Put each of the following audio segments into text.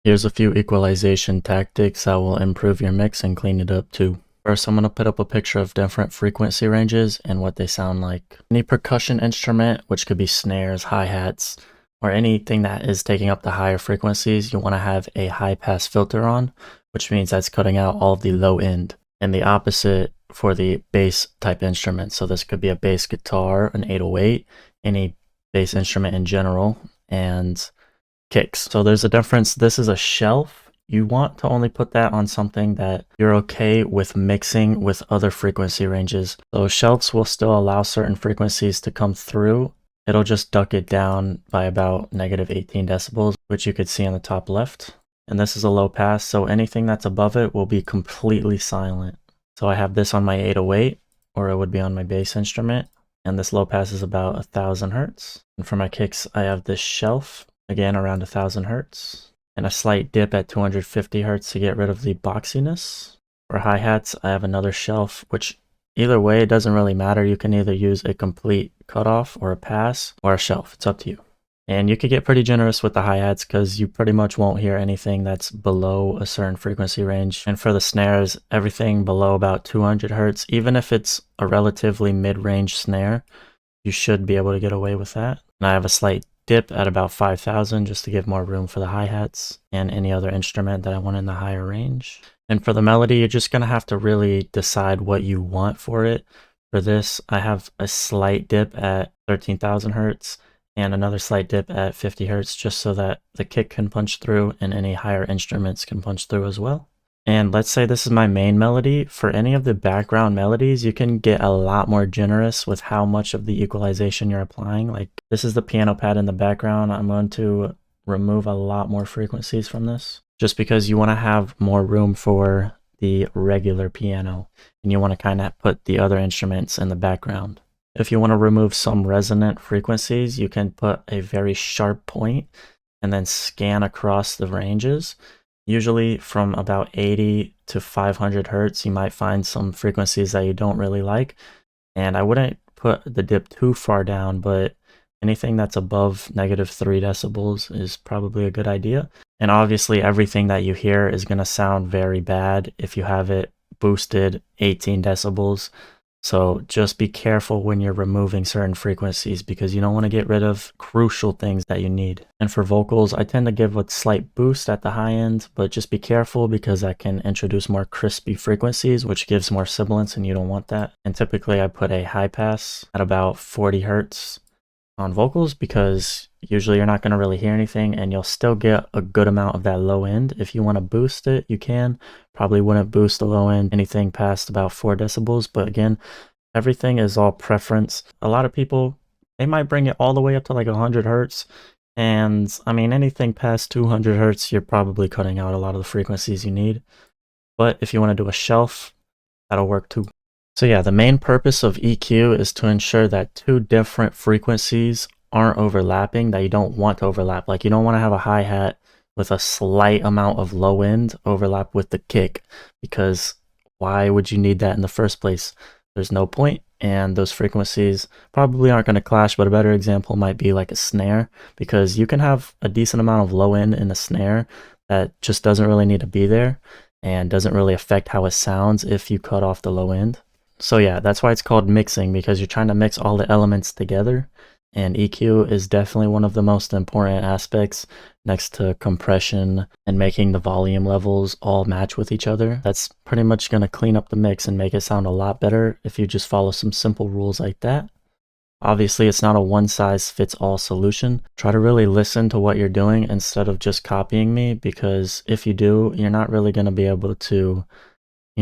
Here's a few equalization tactics that will improve your mix and clean it up too. First, I'm going to put up a picture of different frequency ranges and what they sound like. Any percussion instrument, which could be snares, hi-hats, or anything that is taking up the higher frequencies, you want to have a high pass filter on, which means that's cutting out all of the low end. And the opposite for the bass type instrument. So this could be a bass guitar, an 808, any bass instrument in general, and kicks. So there's a difference. This is a shelf. You want to only put that on something that you're okay with mixing with other frequency ranges. So shelves will still allow certain frequencies to come through. It'll just duck it down by about -18 decibels, which you could see on the top left. And this is a low pass, so anything that's above it will be completely silent. So I have this on my 808, or it would be on my bass instrument. And this low pass is about 1000 hertz. And for my kicks, I have this shelf, again around 1000 hertz, and a slight dip at 250 hertz to get rid of the boxiness. For hi-hats, I have another shelf, which either way, it doesn't really matter. You can either use a complete cutoff or a pass or a shelf. It's up to you. And you could get pretty generous with the hi-hats because you pretty much won't hear anything that's below a certain frequency range. And for the snares, everything below about 200 hertz, even if it's a relatively mid-range snare, you should be able to get away with that. And I have a slight dip at about 5000 just to give more room for the hi-hats and any other instrument that I want in the higher range. And for the melody, you're just going to have to really decide what you want for it. For this, I have a slight dip at 13,000 hertz and another slight dip at 50 hertz just so that the kick can punch through and any higher instruments can punch through as well. And let's say this is my main melody. For any of the background melodies, you can get a lot more generous with how much of the equalization you're applying. Like this is the piano pad in the background. I'm going to remove a lot more frequencies from this just because you want to have more room for the regular piano and you want to kind of put the other instruments in the background. If you want to remove some resonant frequencies, you can put a very sharp point and then scan across the ranges. Usually from about 80 to 500 hertz, you might find some frequencies that you don't really like. And I wouldn't put the dip too far down, but anything that's above -3 decibels is probably a good idea. And obviously everything that you hear is going to sound very bad if you have it boosted 18 decibels. So just be careful when you're removing certain frequencies because you don't want to get rid of crucial things that you need. And for vocals, I tend to give a slight boost at the high end, but just be careful because that can introduce more crispy frequencies, which gives more sibilance and you don't want that. And typically I put a high pass at about 40 hertz on vocals because usually you're not going to really hear anything and you'll still get a good amount of that low end. If you want to boost it, you can. Probably wouldn't boost the low end anything past about 4 decibels, but again, everything is all preference. A lot of people, they might bring it all the way up to like 100 hertz, and I mean anything past 200 hertz, you're probably cutting out a lot of the frequencies you need. But if you want to do a shelf, that'll work too. So yeah, the main purpose of EQ is to ensure that two different frequencies aren't overlapping, that you don't want to overlap. Like you don't want to have a hi-hat with a slight amount of low end overlap with the kick, because why would you need that in the first place? There's no point, and those frequencies probably aren't going to clash. But a better example might be like a snare, because you can have a decent amount of low end in a snare that just doesn't really need to be there and doesn't really affect how it sounds if you cut off the low end. So yeah, that's why it's called mixing, because you're trying to mix all the elements together. And EQ is definitely one of the most important aspects next to compression and making the volume levels all match with each other. That's pretty much going to clean up the mix and make it sound a lot better if you just follow some simple rules like that. Obviously, it's not a one-size-fits-all solution. Try to really listen to what you're doing instead of just copying me, because if you do, you're not really going to be able to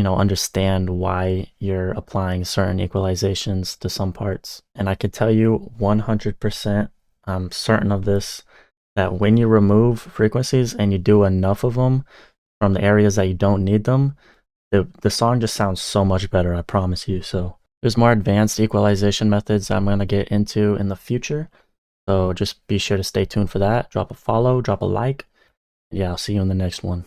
understand why you're applying certain equalizations to some parts. And I could tell you 100%, I'm certain of this, that when you remove frequencies and you do enough of them from the areas that you don't need them, the song just sounds so much better, I promise you. So there's more advanced equalization methods I'm going to get into in the future. So just be sure to stay tuned for that. Drop a follow, drop a like. Yeah, I'll see you in the next one.